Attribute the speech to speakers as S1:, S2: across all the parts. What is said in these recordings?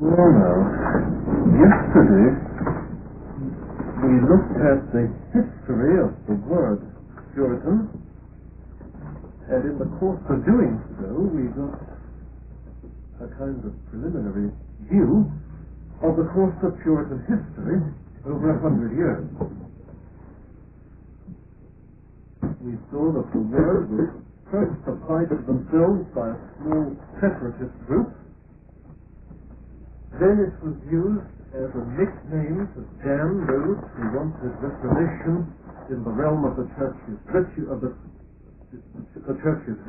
S1: Well, now, yesterday we looked at the history of the word Puritan, and in the course of doing so, we got a kind of preliminary view of the course of Puritan history over 100 years. We saw that the word was first applied to themselves by a small separatist group. Then it was used as a nickname to damn those who wanted reformation in the realm of the church's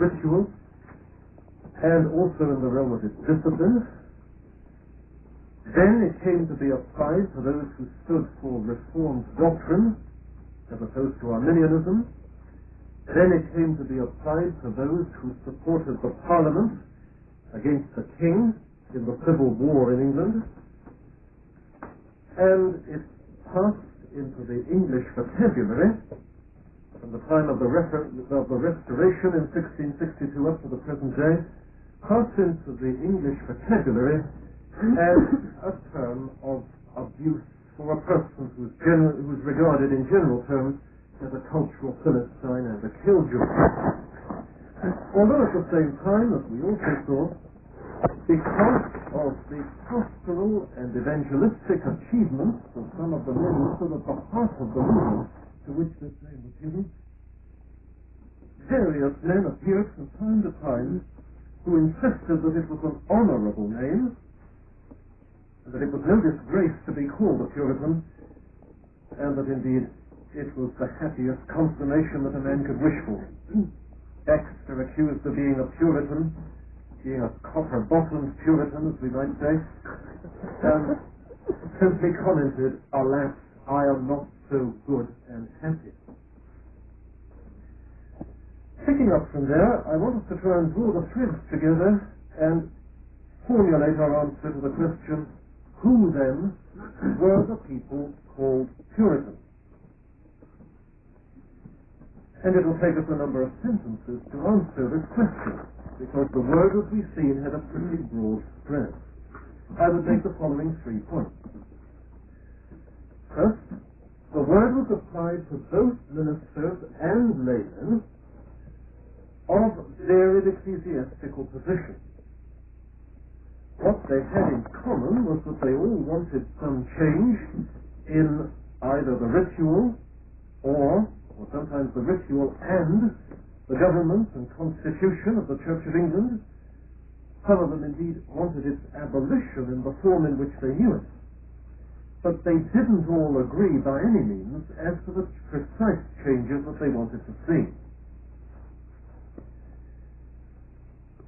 S1: ritual, and also in the realm of its discipline. Then it came to be applied to those who stood for Reformed doctrine, as opposed to Arminianism. Then it came to be applied to those who supported the Parliament against the King in the Civil War in England. And it passed into the English vocabulary from the time of the Restoration in 1662 up to the present day, passed into the English vocabulary as a term of abuse for a person who's regarded in general terms as a cultural Philistine and a killjoy. Although at the same time, as we also saw, because of the pastoral and evangelistic achievements of some of the men who stood at the heart of the movement to which this name was given, various men appeared from time to time who insisted that it was an honorable name, and that it was no disgrace to be called a Puritan, and that indeed it was the happiest consummation that a man could wish for. Dexter, accused of being a Puritan, being a copper-bottomed Puritan, as we might say, simply commented, "Alas, I am not so good and happy." Picking up from there, I want us to try and draw the threads together and formulate our answer to the question, who then were the people called Puritans? And it will take us a number of sentences to answer this question, because the word, as we've seen, had a pretty broad spread. I would make the following 3 points. First, the word was applied to both ministers and laymen of varied ecclesiastical position. What they had in common was that they all wanted some change in either the ritual or sometimes the ritual and the government and constitution of the Church of England. Some of them indeed wanted its abolition in the form in which they knew it. But they didn't all agree by any means as to the precise changes that they wanted to see.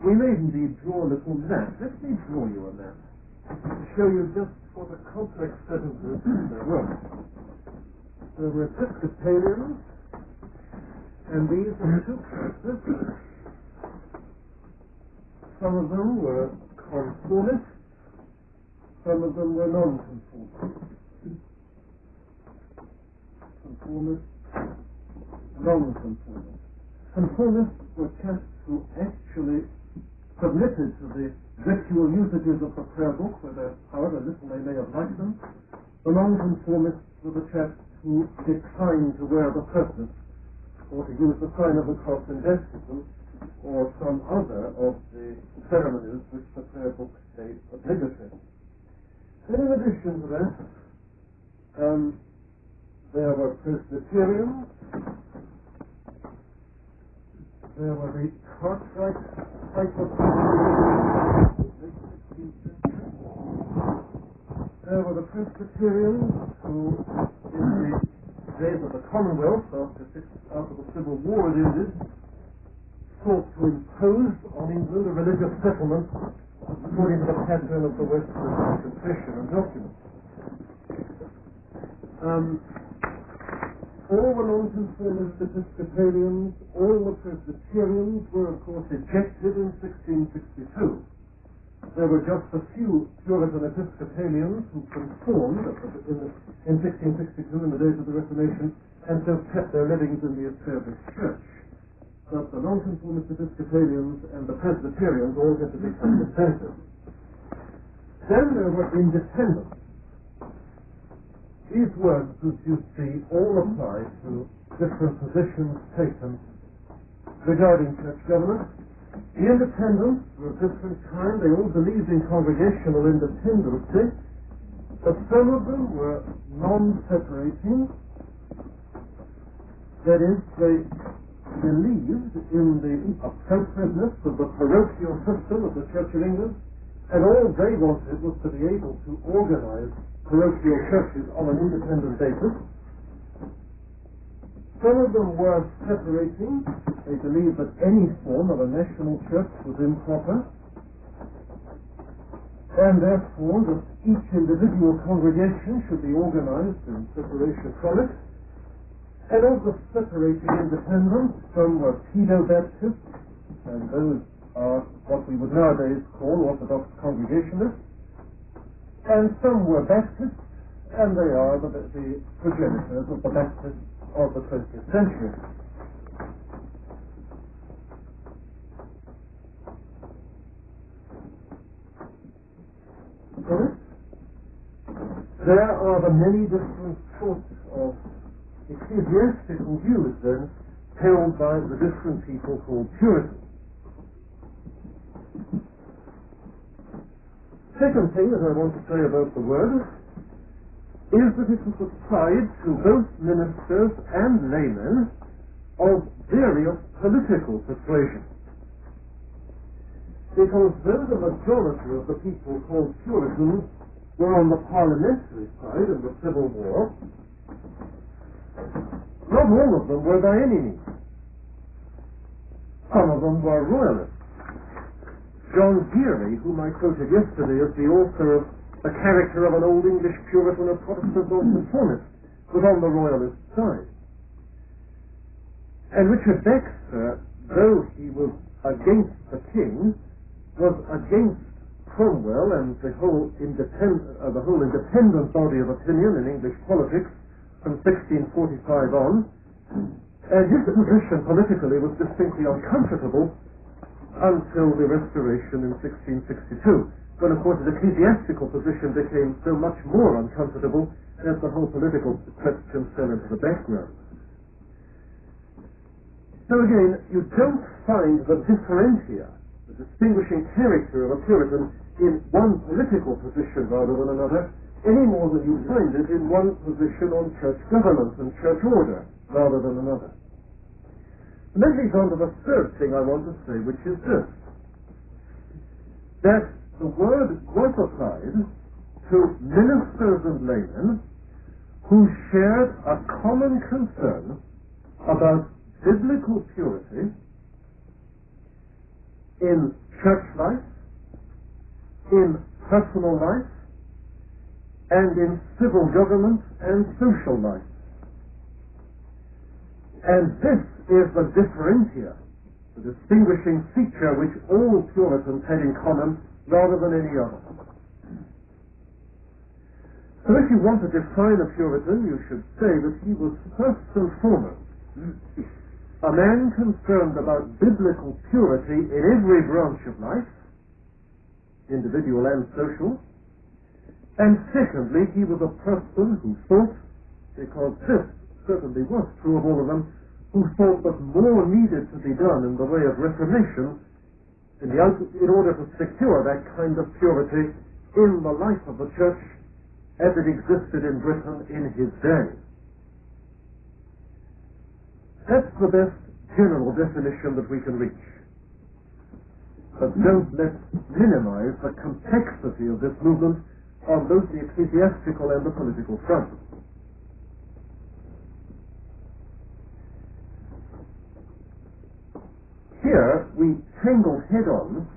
S1: We may indeed draw a little map. Let me draw you a map to show you just what a complex set of groups there were. There were Episcopalians, and these are two classes. Some of them were conformists, some of them were non-conformists. Conformists, non-conformists. Conformists were chaps who actually submitted to the ritual usages of the prayer book, whether however little they may have liked them. The non-conformists were the chaps who declined to wear the purple, or to use the sign of the cross in baptism, or some other of the ceremonies which the prayer book made obligatory. And in addition to that, there were Presbyterians, there were the Cartwright type of there were the Presbyterians who, in the days of the Commonwealth, after the Civil War had ended, sought to impose on England a religious settlement according to the pattern of the Westminster Confession and documents. All the non-conformist Episcopalians, all the Presbyterians were, of course, ejected in 1662. There were just a few Puritan Episcopalians who conformed in 1662 in the days of the Reformation, and so kept their livings in the established church. But the non-conformist Episcopalians and the Presbyterians all had to be submitted. Then there were independents. These words, as you see, all apply to different positions taken regarding church government. The independents were of different kind. They all believed in congregational independency, but some of them were non-separating. That is, they believed in the appropriateness of the parochial system of the Church of England, and all they wanted was to be able to organize parochial churches on an independent basis. Some of them were separating. They believed that any form of a national church was improper, and therefore that each individual congregation should be organized in separation from it. And of the separating independents, some were pedo-Baptists, and those are what we would nowadays call Orthodox Congregationalists, and some were Baptists, and they are the progenitors of the Baptists of the 20th century. There are the many different sorts of ecclesiastical views, then, held by the different people called Puritans. Second thing that I want to say about the word is that it was applied to both ministers and laymen of various political persuasion. Because though the majority of the people called Puritans were on the parliamentary side of the Civil War, not all of them were by any means. Some of them were royalists. John Geary, whom I quoted yesterday as the author of The Character of an Old English Puritan, a Protestant Nonconformist, was on the royalist side. And Richard Baxter, though he was against the king, was against Cromwell and the whole independent body of opinion in English politics from 1645 on, and his position politically was distinctly uncomfortable until the Restoration in 1662, when, of course, his ecclesiastical position became so much more uncomfortable that the whole political question fell into the background. So again, you don't find the differentia, the distinguishing character of a Puritan in one political position rather than another, any more than you find it in one position on church government and church order rather than another. And that leads on to the third thing I want to say, which is this: that the word was applied to ministers and laymen who shared a common concern about biblical purity in church life, in personal life, and in civil government and social life. And this is the differentia, the distinguishing feature which all Puritans had in common rather than any other. So if you want to define a Puritan, you should say that he was first and foremost a man concerned about biblical purity in every branch of life, individual and social, and secondly, he was a person who thought, because this certainly was true of all of them, who thought that more needed to be done in the way of reformation in order to secure that kind of purity in the life of the church as it existed in Britain in his day. That's the best general definition that we can reach. But don't let's minimize the complexity of this movement on both the ecclesiastical and the political front. Here we tangle head-on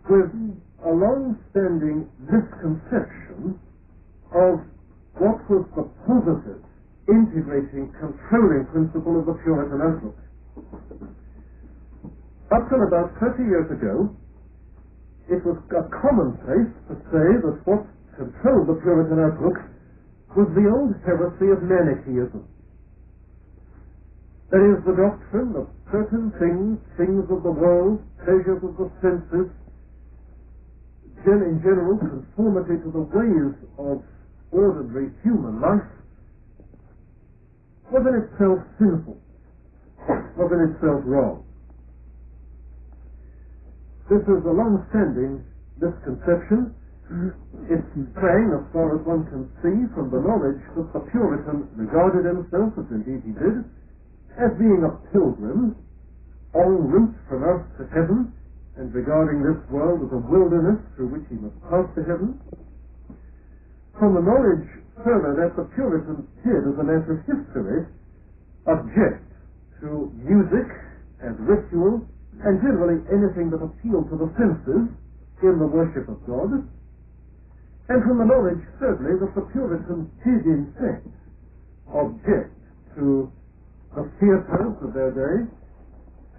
S1: with a long-standing misconception of what was the positive, integrating, controlling principle of the Puritan outlook. Up till about 30 years ago, it was a commonplace to say that what controlled the Puritan outlook was the old heresy of Manichaeism. That is, the doctrine of certain things, things of the world, pleasures of the senses, in general, conformity to the ways of ordinary human life was in itself sinful, was in itself wrong. This is a long-standing misconception. It sprang, as far as one can see, from the knowledge that the Puritan regarded himself, as indeed he did, as being a pilgrim en route from earth to heaven, and regarding this world as a wilderness through which he must pass to heaven. From the knowledge, further, that the Puritans did, as a matter of history, object to music and ritual, and generally anything that appealed to the senses in the worship of God. And from the knowledge, thirdly, that the Puritans did, in fact, object to the theatres of their day,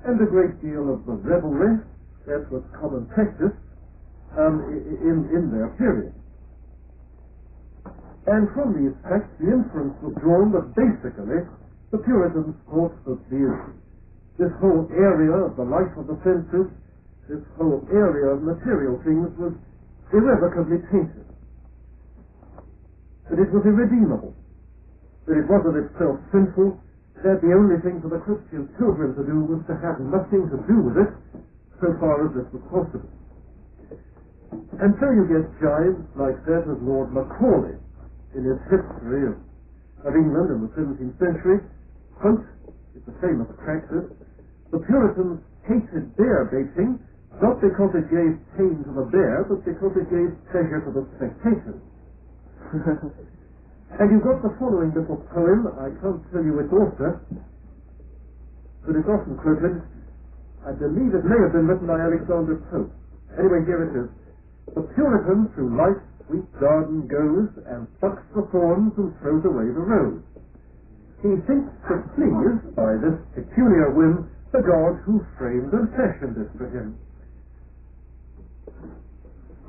S1: and a great deal of the revelry that was common practice in their period. And from these facts, the inference was drawn that basically the Puritans thought that this whole area of the life of the senses, this whole area of material things was irrevocably tainted, that it was irredeemable, that it was of itself sinful, that the only thing for the Christian pilgrim to do was to have nothing to do with it, so far as this was possible. And so you get jibes like that of Lord Macaulay in his history of England in the 17th century. Quote, it's a famous practice, the Puritans hated bear baiting, not because it gave pain to the bear, but because it gave pleasure to the spectators. And you've got the following little poem. I can't tell you its author, but it's often quoted. I believe it may have been written by Alexander Pope. Anyway, here it is. The Puritan through life's sweet garden goes, and plucks the thorns and throws away the rose. He thinks to please, by this peculiar whim, the God who framed and fashioned it for him.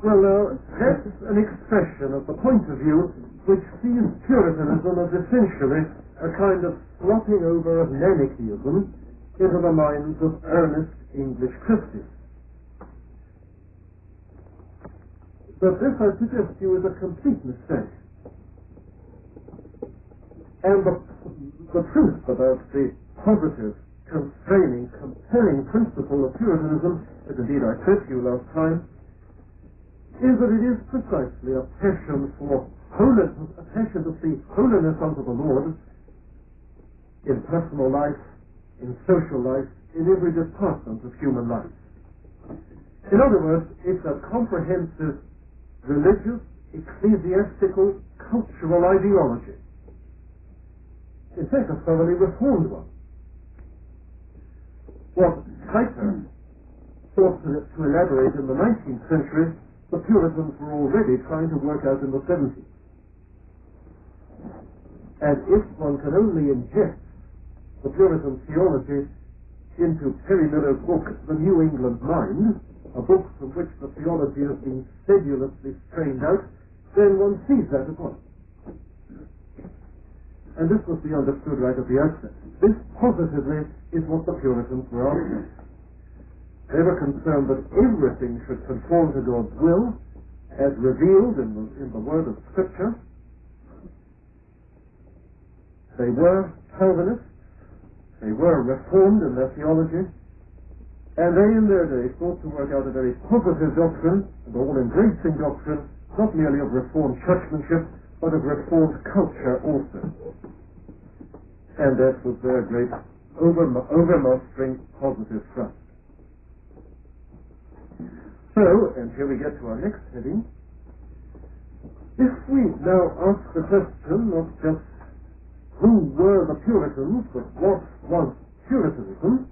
S1: Well, now, that's an expression of the point of view which sees Puritanism as essentially a kind of slopping over of manichaeism into the minds of earnest English Christians. But this, I suggest to you, is a complete mistake. And the truth about the positive, constraining, compelling principle of Puritanism, as indeed I said to you last time, is that it is precisely a passion for holiness, a passion to see holiness unto the Lord in personal life, in social life, in every department of human life. In other words, it's a comprehensive religious, ecclesiastical, cultural ideology. In fact, a thoroughly reformed one. What Kuyper sought to elaborate in the 19th century, the Puritans were already trying to work out in the 70s. And if one can only inject the Puritan theology into Perry Miller's book, The New England Mind, a book from which the theology has been sedulously strained out, then one sees that at once. And this must be understood right at the outset. This positively is what the Puritans were after. They were concerned that everything should conform to God's will as revealed in the Word of Scripture. They were Calvinists. They were reformed in their theology. And they in their day sought to work out a very positive doctrine, an all-embracing doctrine, not merely of Reformed churchmanship, but of Reformed culture also. And that was their great overmastering positive thrust. So, and here we get to our next heading, if we now ask the question not just who were the Puritans, but what was Puritanism,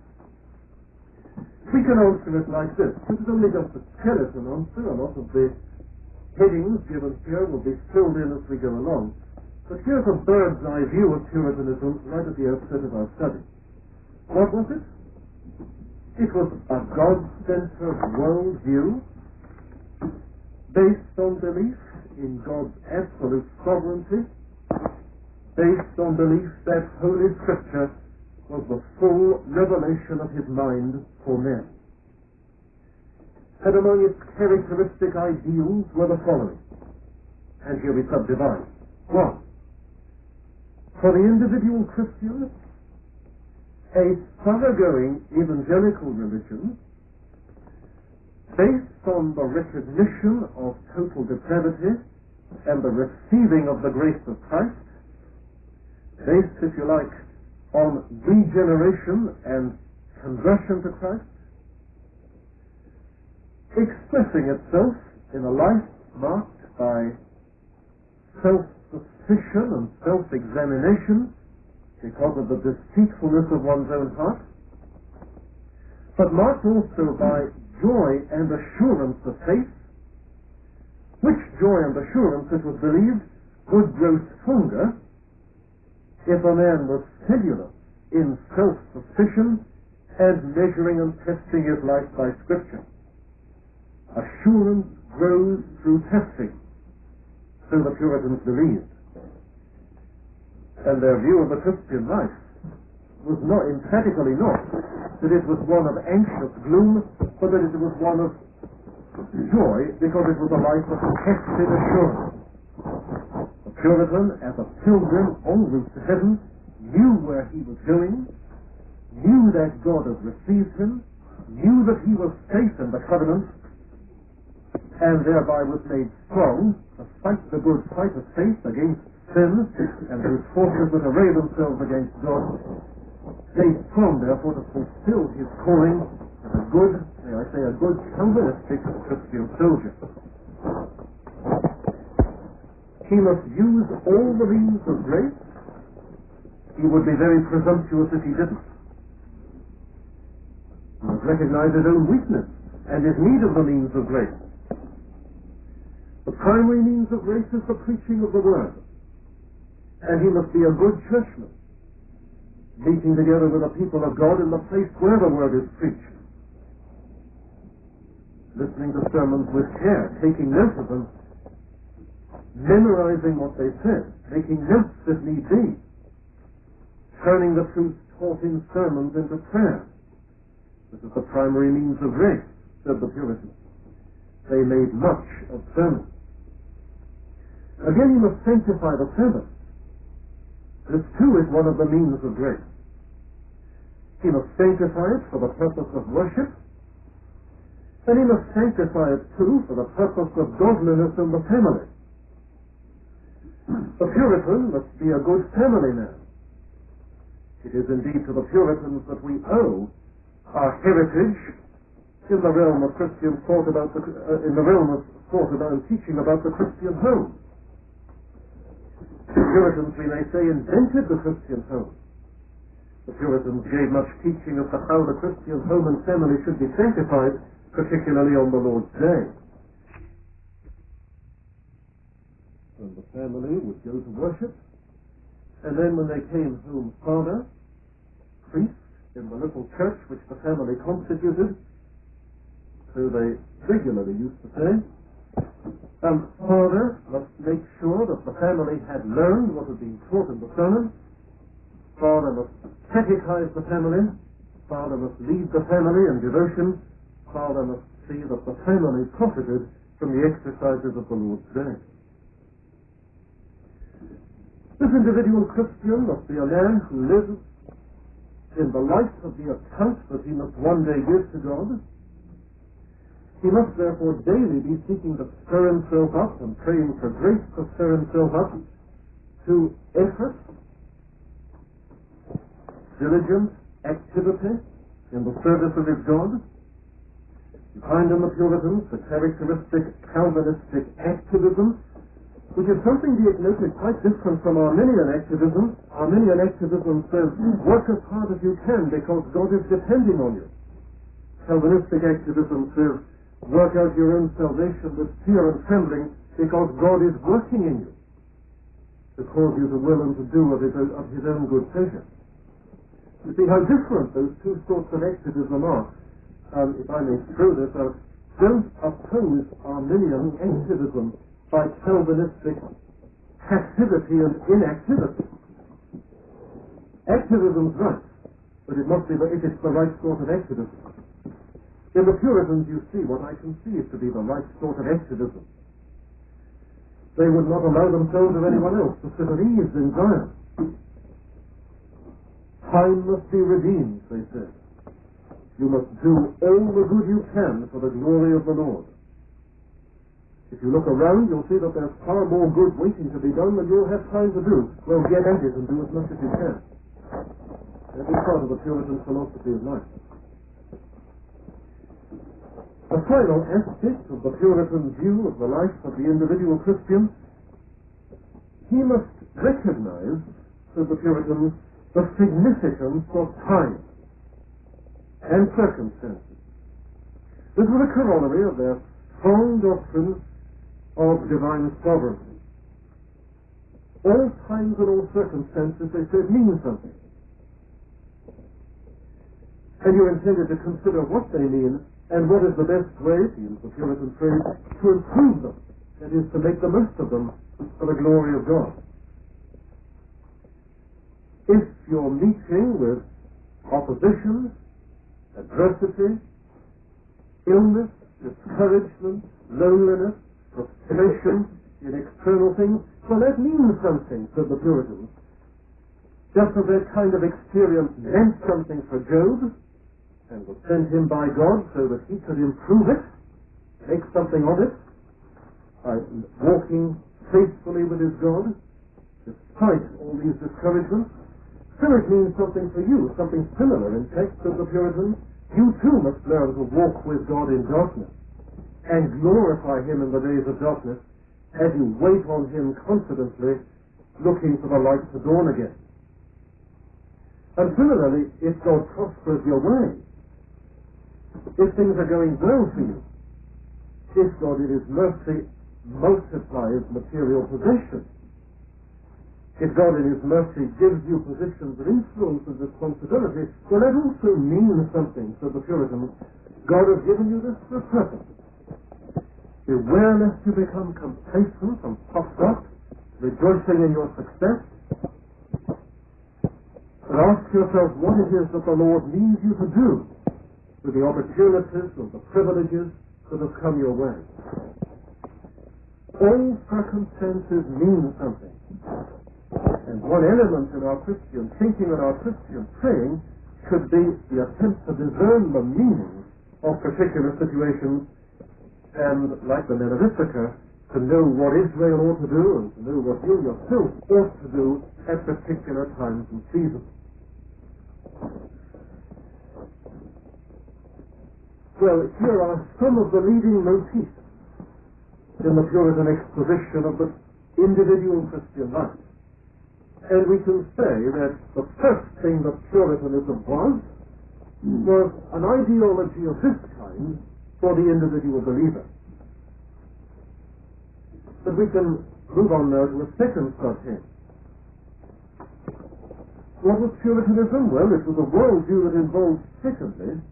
S1: we can answer it like this. This is only just a skeleton answer. A lot of the headings given here will be filled in as we go along. But here's a bird's eye view of Puritanism right at the outset of our study. What was it? It was a God-centered worldview based on belief in God's absolute sovereignty, based on belief that Holy Scripture was the full revelation of His mind for men. and among its characteristic ideals were the following, and here we subdivide. 1. For the individual Christian, a thoroughgoing evangelical religion based on the recognition of total depravity and the receiving of the grace of Christ, based, if you like, on regeneration and conversion to Christ, expressing itself in a life marked by self-suspicion and self-examination because of the deceitfulness of one's own heart, but marked also by joy and assurance of faith, which joy and assurance, it was believed, would grow stronger if a man was cellular in self-suspicion and measuring and testing his life by Scripture. Assurance grows through testing, so the Puritans believed. And their view of the Christian life was not, emphatically not, that it was one of anxious gloom, but that it was one of joy, because it was a life of tested assurance. The Puritan, as a pilgrim en route to heaven, knew where he was going, knew that God had received him, knew that he was safe in the covenant, and thereby was made strong to fight the good fight of faith against sin and those forces that array themselves against God, made strong, therefore, to fulfill his calling as a good, may I say, a good Calvinistic Christian soldier. He must use all the means of grace. He would be very presumptuous if he didn't. He must recognize his own weakness and his need of the means of grace. The primary means of grace is the preaching of the Word. And he must be a good churchman, meeting together with the people of God in the place where the Word is preached, listening to sermons with care, taking note of them, memorizing what they said, making notes if need be, turning the truth taught in sermons into prayer. This is the primary means of grace, said the Puritans. They made much of sermons. Again, he must sanctify the Sabbath. This too is one of the means of grace. He must sanctify it for the purpose of worship, and he must sanctify it too for the purpose of godliness in the family. The Puritan must be a good family man. It is indeed to the Puritans that we owe our heritage in the realm of Christian thought about in the realm of thought about and teaching about the Christian home. The Puritans, we may say, invented the Christian home. The Puritans gave much teaching as to how the Christian home and family should be sanctified, particularly on the Lord's Day. And the family would go to worship, and then when they came home, father, priest, in the little church which the family constituted, so they regularly used to say, father must make sure that the family had learned what had been taught in the sermon. Father must catechize the family. Father must lead the family in devotion. Father must see that the family profited from the exercises of the Lord's Day. This individual Christian must be a man who lives in the light of the account that he must one day give to God. He must therefore daily be seeking to stir himself up and praying for grace to stir himself up to effort, diligent activity in the service of his God. You find in the Puritans the characteristic Calvinistic activism, which is something, be it noted, quite different from Arminian activism. Arminian activism says, work as hard as you can because God is depending on you. Calvinistic activism says, work out your own salvation with fear and trembling because God is working in you to cause you to will and to do of his own good pleasure. You see how different those two sorts of activism are. If I may throw this out, don't oppose Arminian activism by Calvinistic passivity and inactivity. Activism's right, but it must be if it's the right sort of activism. In the Puritans you see what I conceive to be the right sort of activism. They would not allow themselves or anyone else to sit at ease in Zion. Time must be redeemed, they said. You must do all the good you can for the glory of the Lord. If you look around, you'll see that there's far more good waiting to be done than you'll have time to do. Well, get at it and do as much as you can. That is part of the Puritan philosophy of life. The final aspect of the Puritan view of the life of the individual Christian, he must recognize, said the Puritans, the significance of time and circumstances. This was a corollary of their strong doctrines of divine sovereignty. All times and all circumstances, they said, mean something. And you're intended to consider what they mean and what is the best way, to use the Puritan phrase, to improve them, that is, to make the most of them for the glory of God. If you're meeting with opposition, adversity, illness, discouragement, loneliness, frustration in external things, well, that means something, said the Puritans. Just as that kind of experience meant something for Job, and was sent him by God so that he could improve it, make something of it, by walking faithfully with his God, despite all these discouragements. So it means something for you, something similar. In fact, said the Puritans, you too must learn to walk with God in darkness and glorify him in the days of darkness as you wait on him confidently, looking for the light to dawn again. And similarly, if God prospers your way, if things are going well for you, if God in his mercy multiplies material possessions, if God in his mercy gives you positions of influence and responsibility, well, that also means something, said the Puritans. God has given you this for a purpose. Beware lest you become complacent and puffed up, rejoicing in your success, but ask yourself what it is that the Lord needs you to do with the opportunities and the privileges that have come your way. All circumstances mean something. And one element in our Christian thinking and our Christian praying should be the attempt to discern the meaning of particular situations and, like the men of Issachar, to know what Israel ought to do and to know what you yourself ought to do at particular times and seasons. Well, here are some of the leading motifs in the Puritan exposition of the individual Christian life. And we can say that the first thing that Puritanism was an ideology of this kind for the individual believer. But we can move on now to a second subhead. What was Puritanism? Well, it was a worldview that involved, secondly,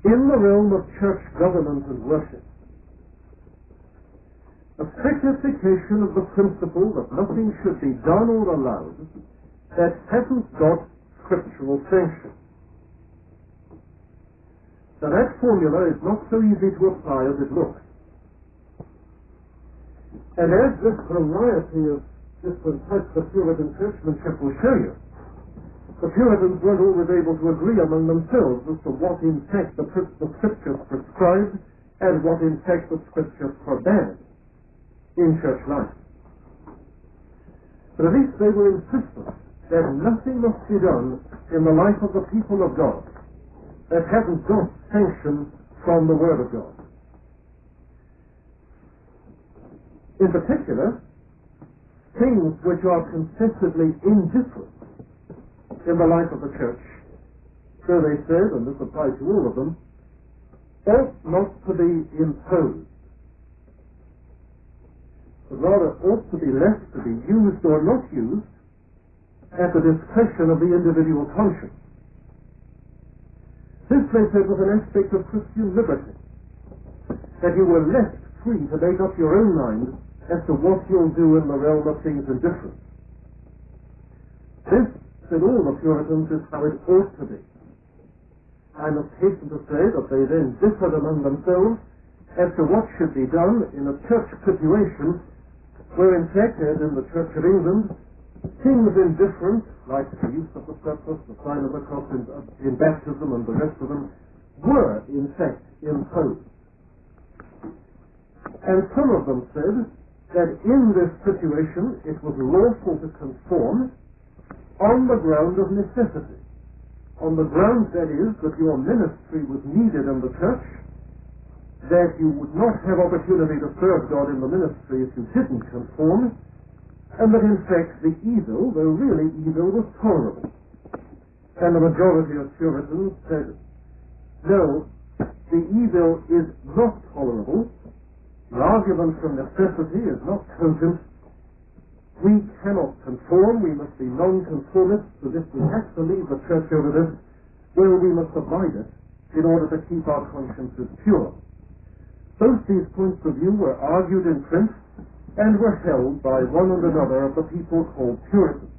S1: in the realm of church government and worship, a signification of the principle that nothing should be done or allowed that hasn't got scriptural sanction. Now that formula is not so easy to apply as it looks. And as this variety of different types of Puritan churchmanship will show you, the Puritans weren't always able to agree among themselves as to what in fact the Scriptures prescribed and what in fact the Scriptures forbade in church life. But at least they were insistent that nothing must be done in the life of the people of God that hasn't got sanction from the Word of God. In particular, things which are confessedly indifferent in the life of the church, so they said, and this applied to all of them, ought not to be imposed, but rather ought to be left to be used or not used at the discretion of the individual conscience. This, they said, was an aspect of Christian liberty, that you were left free to make up your own mind as to what you'll do in the realm of things indifferent. This, said all the Puritans, is how it ought to be. I must hasten to say that they then differed among themselves as to what should be done in a church situation where, in fact, as in the Church of England, things indifferent, like the use of the surplice, the sign of the cross in baptism and the rest of them, were, in fact, imposed. And some of them said that in this situation it was lawful to conform on the ground of necessity, on the ground, that is, that your ministry was needed in the church, that you would not have opportunity to serve God in the ministry if you didn't conform, and that in fact the evil, though really evil, was tolerable. And the majority of Puritans said, no, the evil is not tolerable, the argument from necessity is not cogent, we cannot conform, we must be non-conformists, so if we have to leave the church over this, well, we must abide it in order to keep our consciences pure. Both these points of view were argued in print and were held by one and another of the people called Puritans.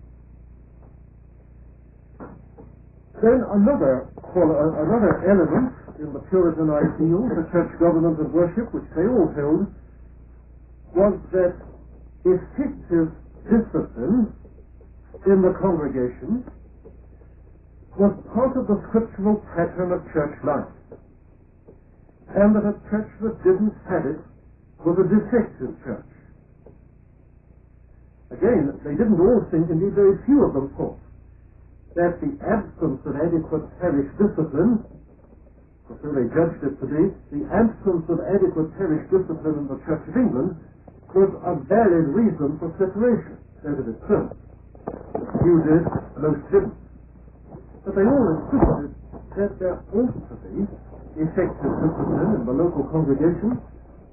S1: Then another element in the Puritan ideal for church government and worship, which they all held, was that effective discipline in the congregation was part of the scriptural pattern of church life, and that a church that didn't have it was a defective church. Again, they didn't all think, indeed very few of them thought, that the absence of adequate parish discipline, or so they judged it to be, the absence of adequate parish discipline in the Church of England was a valid reason for separation, as it is so. Few did, most didn't. But they all insisted that there ought to be effective discipline in the local congregation.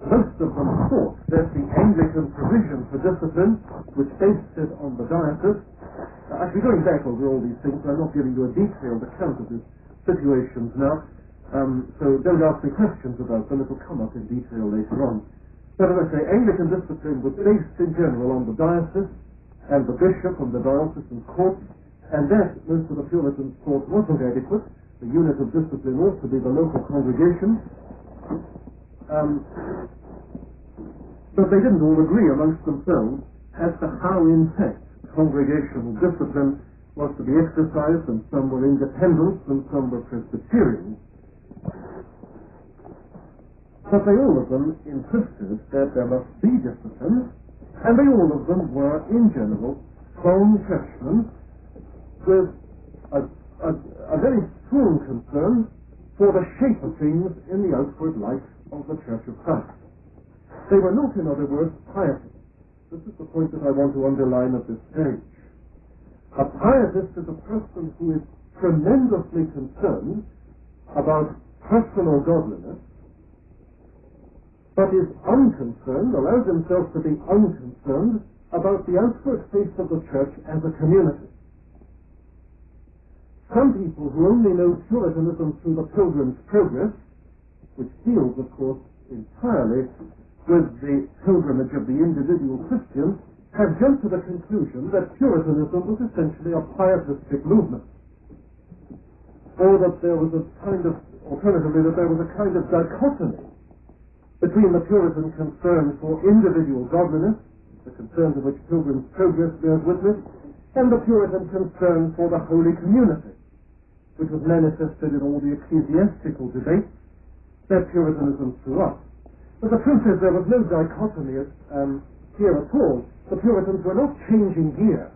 S1: Most of them thought that the Anglican provision for discipline, which based it on the diocese, actually going back over all these things, I'm not giving you a detailed account of these situations now, so don't ask me questions about them, it will come up in detail later on. But as I say, Anglican discipline was based in general on the diocese and the bishop and the diocesan court, and that most of the Puritans thought wasn't adequate. The unit of discipline ought to be the local congregation. But they didn't all agree amongst themselves as to how, in fact, congregational discipline was to be exercised, and some were independents and some were Presbyterians. But they all of them insisted that there must be discipline, and they all of them were, in general, strong churchmen with a very strong concern for the shape of things in the outward life of the Church of Christ. They were not, in other words, pietists. This is the point that I want to underline at this stage. A pietist is a person who is tremendously concerned about personal godliness, but is unconcerned, allows himself to be unconcerned about the outward face of the church as a community. Some people who only know Puritanism through the Pilgrim's Progress, which deals, of course, entirely with the pilgrimage of the individual Christian, have jumped to the conclusion that Puritanism was essentially a pietistic movement, or that there was a kind of, alternatively, that there was a kind of dichotomy between the Puritan concern for individual godliness, the concern to which Pilgrim's Progress bears witness, and the Puritan concern for the holy community, which was manifested in all the ecclesiastical debates that Puritanism threw up. But the truth is there was no dichotomy here at all. The Puritans were not changing gear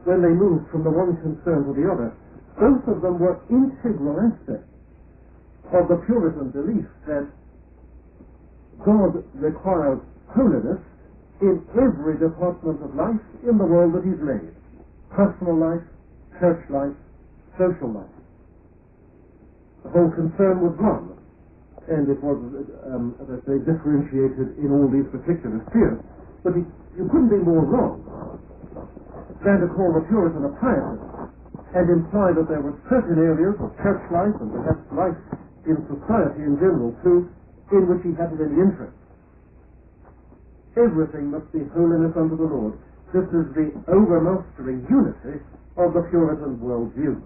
S1: when they moved from the one concern to the other. Both of them were integral aspects of the Puritan belief that God requires holiness in every department of life in the world that He's made. Personal life, church life, social life. The whole concern was one, and it was, as I say, differentiated in all these particular spheres. But you couldn't be more wrong than to call the Puritan a pietist and imply that there were certain areas of church life and perhaps life in society in general too, in which he hadn't any interest. Everything must be holiness unto the Lord. This is the overmastering unity of the Puritan worldview.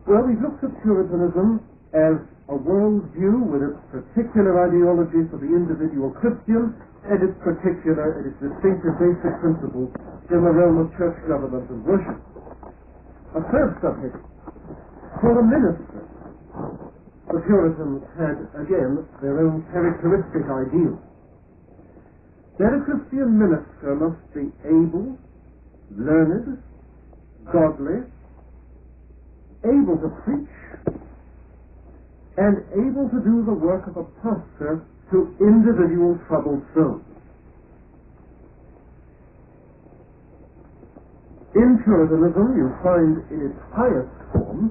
S1: Well, we've looked at Puritanism as a worldview with its particular ideology for the individual Christian and its particular and its distinctive basic principles in the realm of church government and worship. A third subheading, for the minister, the Puritans had, again, their own characteristic ideals. That a Christian minister must be able, learned, godly, able to preach, and able to do the work of a pastor to individual troubled souls. In Puritanism, you find in its highest form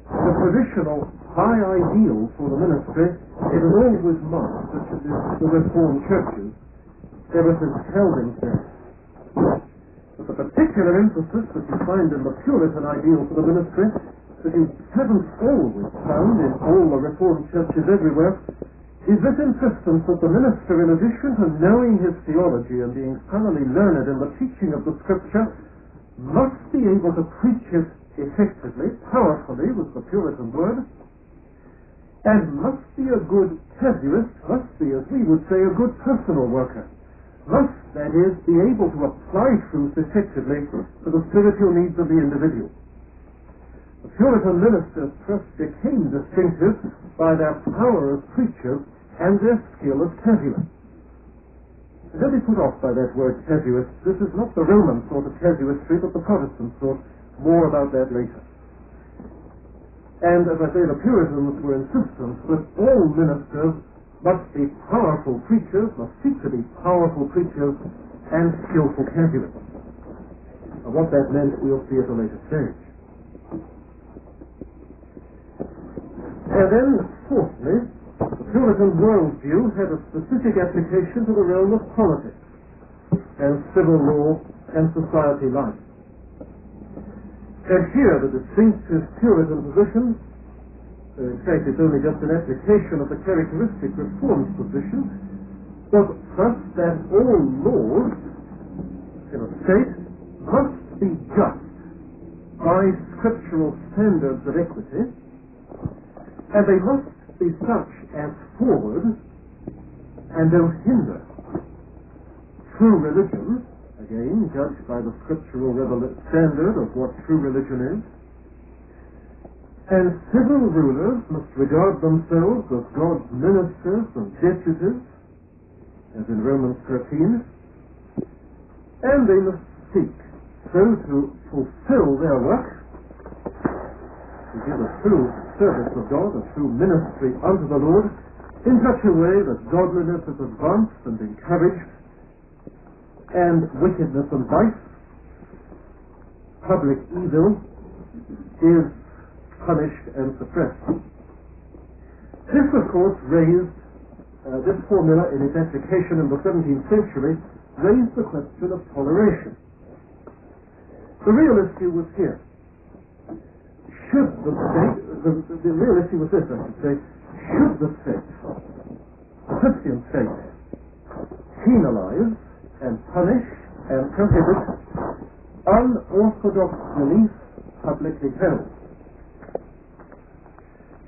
S1: the traditional high ideal for the ministry. It has always marked the Reformed churches ever since Calvin's day. But the particular emphasis that you find in the Puritan ideal for the ministry that you haven't always found in all the Reformed churches everywhere is this insistence that the minister, in addition to knowing his theology and being thoroughly learned in the teaching of the Scripture, must be able to preach it effectively, powerfully with the Puritan word, and must be a good casuist, must be, as we would say, a good personal worker. Must, that is, be able to apply truth effectively to the spiritual needs of the individual. The Puritan ministers first became distinctive by their power as preachers and their skill as casuists. Don't be put off by that word casuist. This is not the Roman sort of casuistry, but the Protestant sort. More about that later. And as I say, the Puritans were insistent that all ministers must be powerful preachers, must seek to be powerful preachers, and skillful casuists. And what that meant, we'll see at a later stage. And then, fourthly, the Puritan worldview had a specific application to the realm of politics and civil law and society life. And here the distinctive Puritan position, in fact it's only just an application of the characteristic Reformed position, was thus that all laws in a state must be just by scriptural standards of equity, and they must be such as forward and don't hinder true religion, again judged by the scriptural standard of what true religion is, and civil rulers must regard themselves as God's ministers and deputies, as in Romans 13, and they must seek so to fulfill their work, to give a true service of God, a true ministry unto the Lord, in such a way that godliness is advanced and encouraged, and wickedness and vice, public evil, is punished and suppressed. This, of course, raised, this formula in its application in the 17th century, raised the question of toleration. The real issue was here. Should the state, the real issue was this, I should say, should the state, the Christian state, penalize and punish and prohibit unorthodox beliefs publicly held?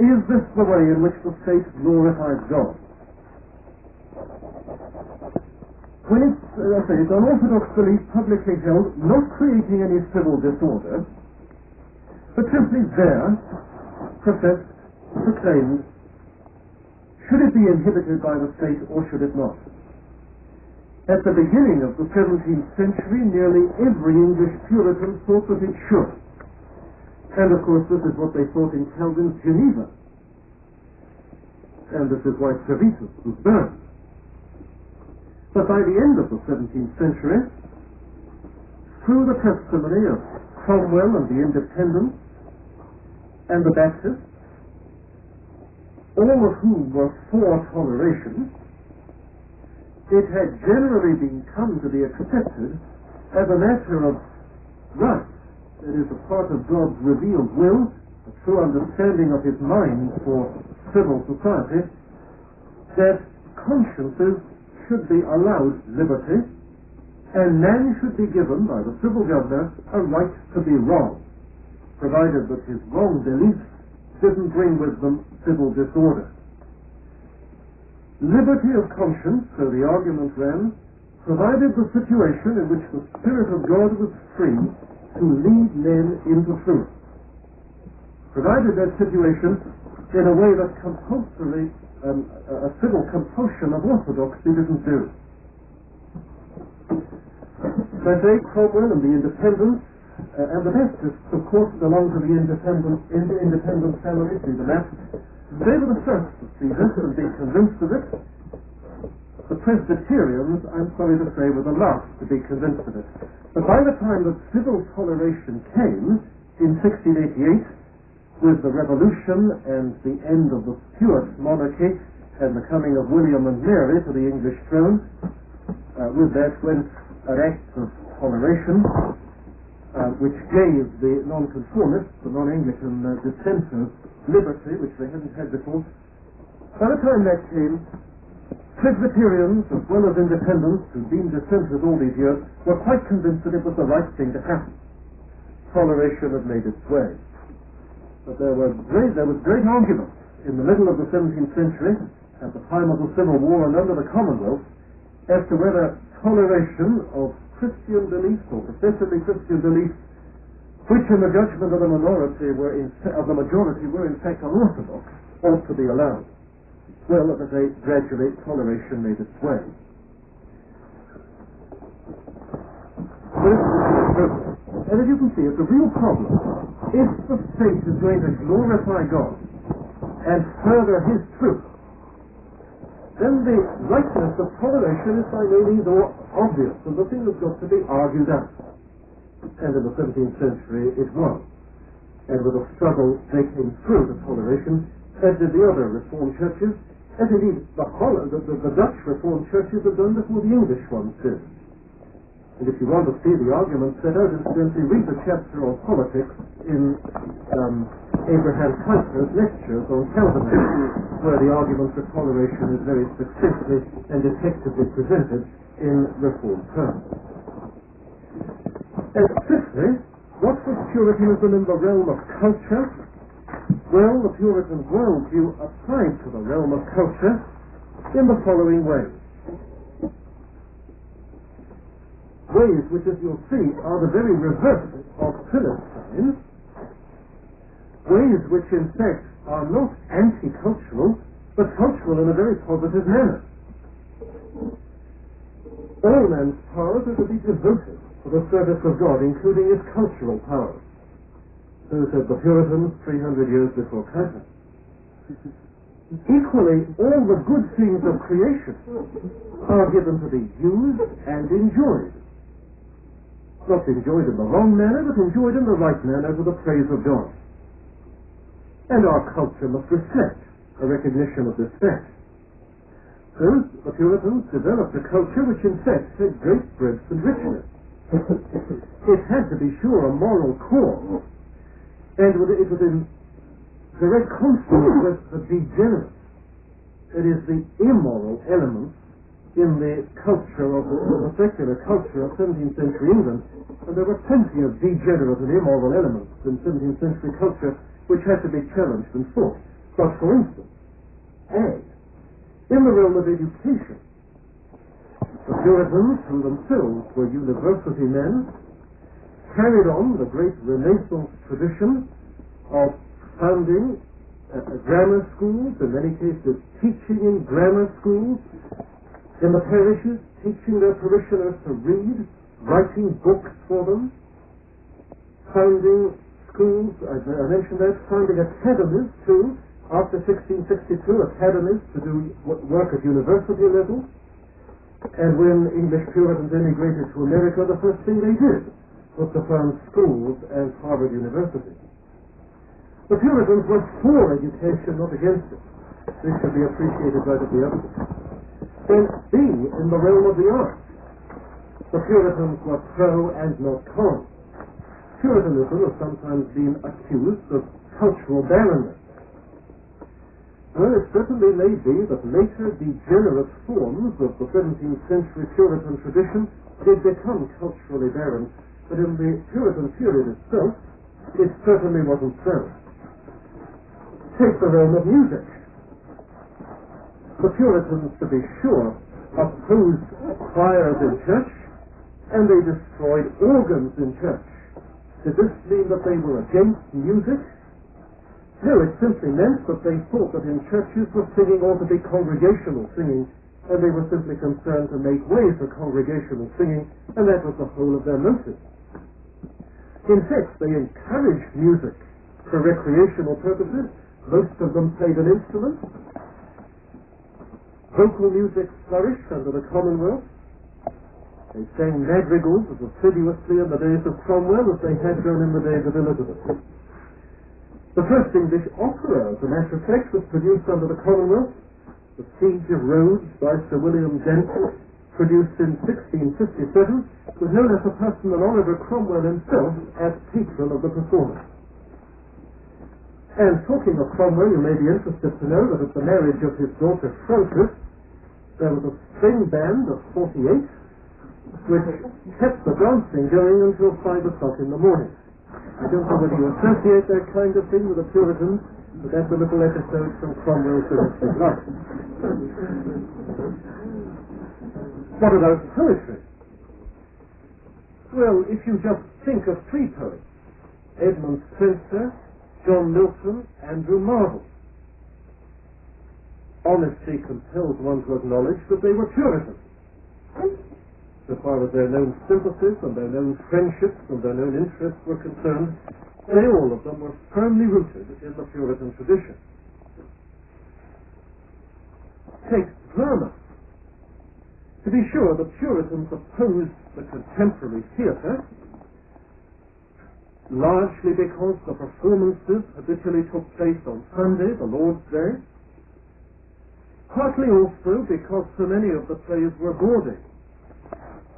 S1: Is this the way in which the state glorifies God? When it's, as I say, it's unorthodox belief publicly held, not creating any civil disorder, but simply there, professed, proclaimed, should it be inhibited by the state or should it not? At the beginning of the 17th century, nearly every English Puritan thought that it should. And of course this is what they thought in Calvin's Geneva. And this is why Servetus was burned. But by the end of the 17th century, through the testimony of Cromwell and the Independents and the Baptists, all of whom were for toleration, it had generally been come to be accepted as a matter of right. It is a part of God's revealed will, a true understanding of his mind for civil society, that consciences should be allowed liberty, and man should be given by the civil governor a right to be wrong. provided that his wrong beliefs didn't bring with them civil disorder. Liberty of conscience, so the argument ran, provided the situation in which the Spirit of God was free to lead men into truth. Provided that situation in a way that compulsory, a civil compulsion of orthodoxy didn't do. St. Cromwell and the Independents, and the Baptists, of course, belong to the independent family, see the map. They were the first to see this and be convinced of it. The Presbyterians, I'm sorry to say, were the last to be convinced of it. But by the time that civil toleration came in 1688, with the Revolution and the end of the Stuart monarchy and the coming of William and Mary to the English throne, with that went an act of toleration, which gave the nonconformists, the non-Anglican dissenters, liberty, which they hadn't had before. By the time that came, Presbyterians, as well as Independents, who'd been dissenters all these years, were quite convinced that it was the right thing to happen. Toleration had made its way. But there was great argument in the middle of the 17th century, at the time of the Civil War and under the Commonwealth, as to whether toleration of Christian beliefs or professedly Christian beliefs, which in the judgment of the majority were in fact unorthodox, ought to be allowed. Well, as I say, gradually toleration made its way. And as you can see, it's a real problem. If the state is going to glorify God and further His truth, then the rightness of toleration is by no means obvious, and the thing has got to be argued out. And in the 17th century it was. And with a struggle they came through to toleration, as did the other Reformed churches, as indeed the Dutch Reformed churches have done before the English ones did. And if you want to see the argument set out, incidentally, read the chapter on politics in Abraham Kuyper's lectures on Calvinism, where the argument for toleration is very succinctly and effectively presented in Reformed terms. And fifthly, what was Puritanism in the realm of culture? Well, the Puritan worldview applied to the realm of culture in the following ways. Ways which, as you'll see, are the very reverse of Philistine. Ways which, in fact, are not anti-cultural, but cultural in a very positive manner. All man's powers are to be devoted to the service of God, including his cultural powers. So said the Puritans 300 years before Kuyper. Equally, all the good things of creation are given to be used and enjoyed. Not enjoyed in the wrong manner, but enjoyed in the right manner for the praise of God. And our culture must reflect a recognition of this fact. So the Puritans developed a culture which in fact had great breadth and richness. It had to be sure a moral core, and it was in direct conflict with the degenerate, that is, the immoral elements in the culture of the secular culture of 17th century England. And there were plenty of degenerate and immoral elements in 17th century culture which had to be challenged and fought. But for instance, in the realm of education, the Puritans, who themselves were university men, carried on the great Renaissance tradition of founding grammar schools, in many cases teaching in grammar schools, in the parishes, teaching their parishioners to read, writing books for them, founding schools, I mentioned that, founding academies too, after 1662, academies to do work at university level. And when English Puritans emigrated to America, the first thing they did was to found schools as Harvard University. The Puritans were for education, not against it. This should be appreciated right at the outset. Then B, in the realm of the arts, the Puritans were pro and not con. Puritanism has sometimes been accused of cultural barrenness. Well, it certainly may be that later degenerate forms of the 17th century Puritan tradition did become culturally barren, but in the Puritan period itself, It certainly wasn't so. Take the realm of music. The Puritans, to be sure, opposed choirs in church, and they destroyed organs in church. Did this mean that they were against music? No, it simply meant that they thought that in churches the singing ought to be congregational singing, and they were simply concerned to make way for congregational singing, and that was the whole of their motive. In fact, they encouraged music for recreational purposes. Most of them played an instrument. Vocal music flourished under the Commonwealth. They sang madrigals as assiduously in the days of Cromwell as they had done in the days of Elizabeth. The first English opera, as a matter of fact, was produced under the Commonwealth. The Siege of Rhodes by Sir William Denton, produced in 1657, was known as a person than Oliver Cromwell himself as patron of the performance. And talking of Cromwell, you may be interested to know that at the marriage of his daughter Frances, there was a string band of 48 which kept the dancing going until 5 o'clock in the morning. I don't know whether you associate that kind of thing with the Puritans, but that's a little episode from Cromwell's domestic life. What about poetry? Well, if you just think of three poets, Edmund Spenser, John Milton, Andrew Marvell, honesty compels one to acknowledge that they were Puritans. So far as their known sympathies and their known friendships and their known interests were concerned, they all of them were firmly rooted in the Puritan tradition. Take drama. To be sure, the Puritans opposed the contemporary theatre, largely because the performances habitually took place on Sunday, the Lord's Day, partly also because so many of the plays were boarding,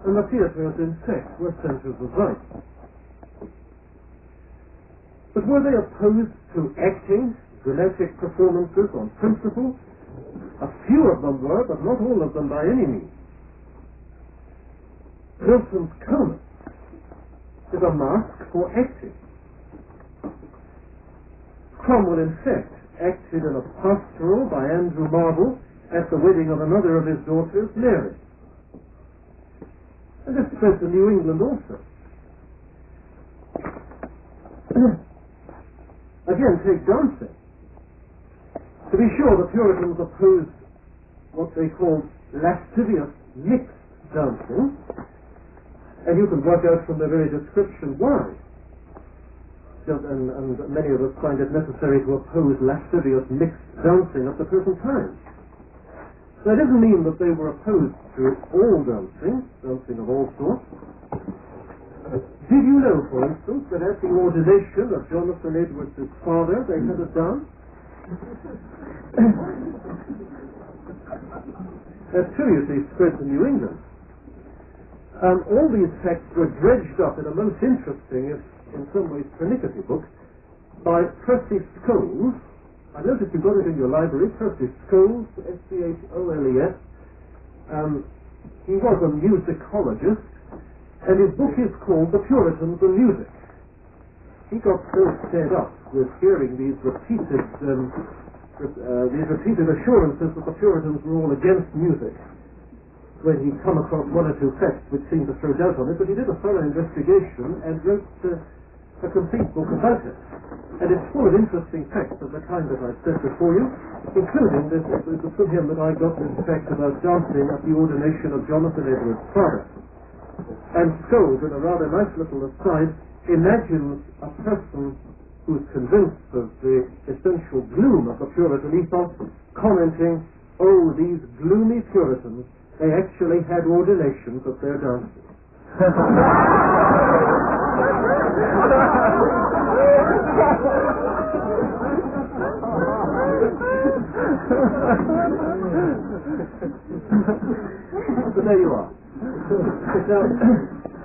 S1: and the theatres, in fact, were centres of vice. But were they opposed to acting, dramatic performances on principle? A few of them were, but not all of them by any means. Milton's Comet is a mask for acting. Cromwell, in fact, acted in a pastoral by Andrew Marvell at the wedding of another of his daughters, Mary. And this spread to New England also. Again, take dancing. To be sure, the Puritans opposed what they called lascivious mixed dancing, and you can work out from the very description why. And many of us find it necessary to oppose lascivious mixed dancing at the present time. That doesn't mean that they were opposed to all dancing of all sorts. Did you know, for instance, that at the ordination of Jonathan Edwards' father, they had a dance? That too, you see, spread to New England. All these facts were dredged up in a most interesting, if in some ways pernickety book, by Percy Scholes. I noticed you got it in your library, Percy Scholes, S-C-H-O-L-E-S. He was a musicologist, and his book is called The Puritans and Music. He got so fed up with hearing these repeated assurances that the Puritans were all against music, when he'd come across one or two facts which seemed to throw doubt on it, but he did a thorough investigation and wrote a complete book about it. And it's full of interesting facts of the kind that I've said before you, including this, it was from him that I got this fact about dancing at the ordination of Jonathan Edwards' father. And Scholes, in a rather nice little aside, imagines a person who's convinced of the essential gloom of the Puritan ethos, commenting, "Oh, these gloomy Puritans, they actually had ordinations at their dances." So there you are. Now,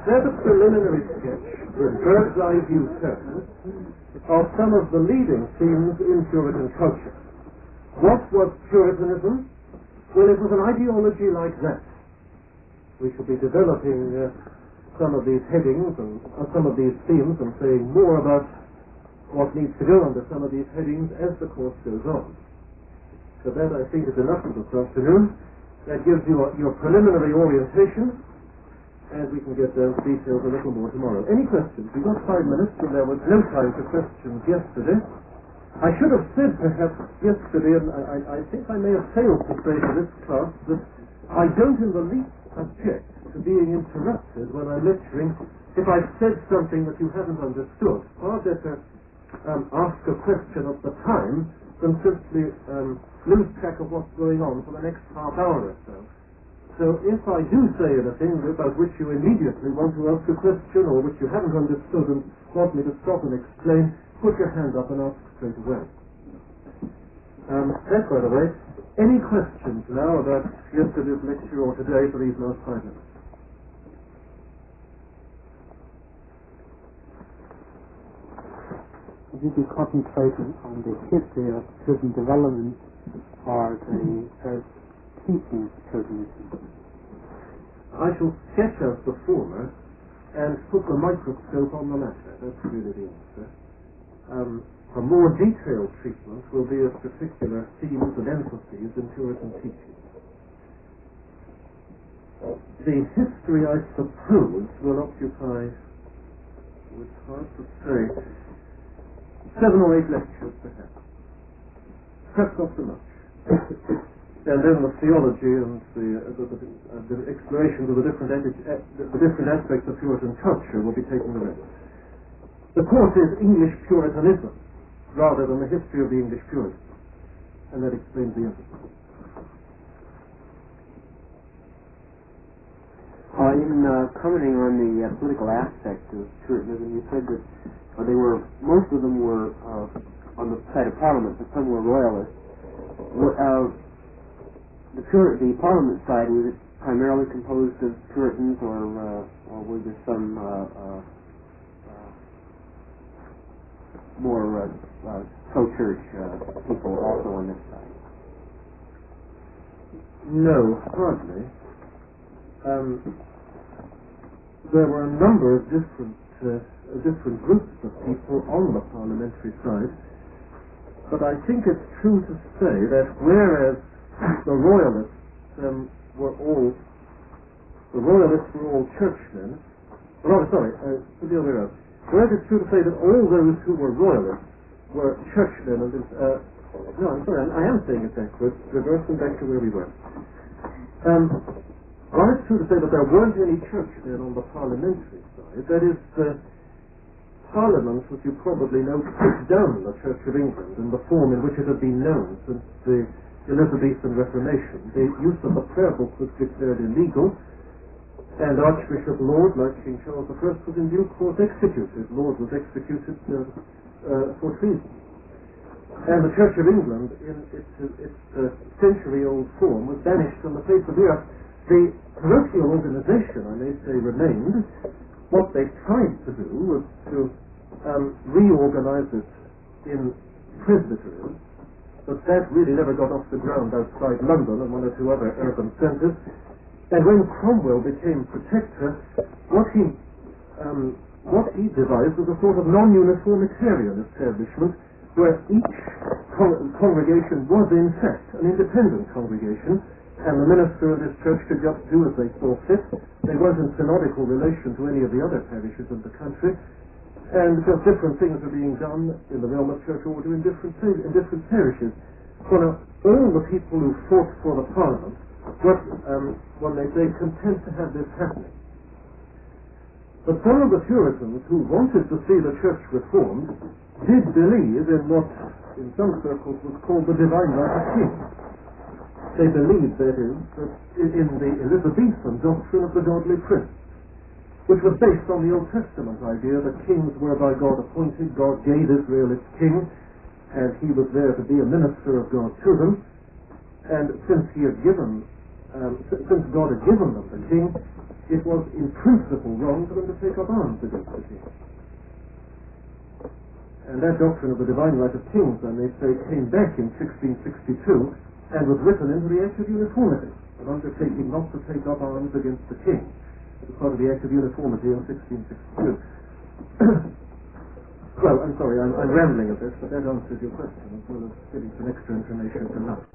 S1: there's a preliminary sketch, with bird's eye view terms, of some of the leading themes in Puritan culture. What was Puritanism? Well, it was an ideology like that. We shall be developing some of these headings and some of these themes and saying more about what needs to go under some of these headings as the course goes on. So that, I think, is enough for this afternoon. That gives you your preliminary orientation, and we can get those details a little more tomorrow. Any questions? We've got 5 minutes, and there was no time for questions yesterday. I should have said, perhaps, yesterday, and I think I may have failed to say to this class, that I don't in the least object to being interrupted when I'm lecturing if I've said something that you haven't understood. Far better ask a question at the time than simply lose track of what's going on for the next half hour or so. So if I do say anything about which you immediately want to ask a question or which you haven't understood and want me to stop and explain, put your hand up and ask straight away. That, by the way, any questions now about yesterday's lecture or today for these last 5 minutes?
S2: Would you be concentrating on the history of Puritan development or the first teachings of Puritanism?
S1: I shall sketch out the former and put the microscope on the latter. That's really the answer. A more detailed treatment will be of particular themes and emphases in Puritan teaching. The history, I suppose, will occupy, it's hard to say, 7 or 8 lectures, perhaps. Perhaps not so much. And then the theology and the exploration of the different aspects of Puritan culture will be taking the rest. The course is English Puritanism, rather than the history of the English Puritans. And that explains the emphasis.
S2: In commenting on the political aspect of Puritanism, you said that most of them were on the side of Parliament, but some were royalists. The Parliament side, was it primarily composed of Puritans, or were there some more pro-church people also on this side?
S1: No, hardly. There were a number of different groups of people on the parliamentary side, but I think it's true to say that whereas the royalists were all churchmen, the other way around. Whereas it's true to say that all those who were royalists were churchmen, and I am saying it backwards, reversing back to where we were. While it's true to say that there weren't any churchmen on the parliamentary side, that is, the Parliament, as you probably know, put down the Church of England in the form in which it had been known since the Elizabethan Reformation. The use of the prayer book was declared illegal, and Archbishop Laud, like King Charles I, was in due course executed. Laud was executed for treason. And the Church of England, in its century-old form, was banished from the face of the earth. The parochial organization, I may say, remained. What they tried to do was to reorganize it in presbyteries, but that really never got off the ground outside London and 1 or 2 other urban centres. And when Cromwell became protector, what he devised was a sort of non-uniformitarian establishment where each congregation was in fact an independent congregation, and the minister of this church could just do as they saw fit. They weren't in synodical relation to any of the other parishes of the country, and just different things were being done in the realm of church order in different parishes. So now, all the people who fought for the Parliament were, one may say, content to have this happening. But some of the Puritans who wanted to see the church reformed did believe in what, in some circles, was called the divine right of kings. They believed, that is, that in the Elizabethan doctrine of the godly prince, which was based on the Old Testament idea that kings were by God appointed. God gave Israel its king, and he was there to be a minister of God to them. And since God had given them the king, it was in principle wrong for them to take up arms against the king. And that doctrine of the divine right of kings, I may say, came back in 1662 and was written into the Act of Uniformity, an undertaking not to take up arms against the king. It was part of the Act of Uniformity in 1662. Well, I'm sorry, I'm rambling a bit, but that answers your question, as well as giving some extra information for now.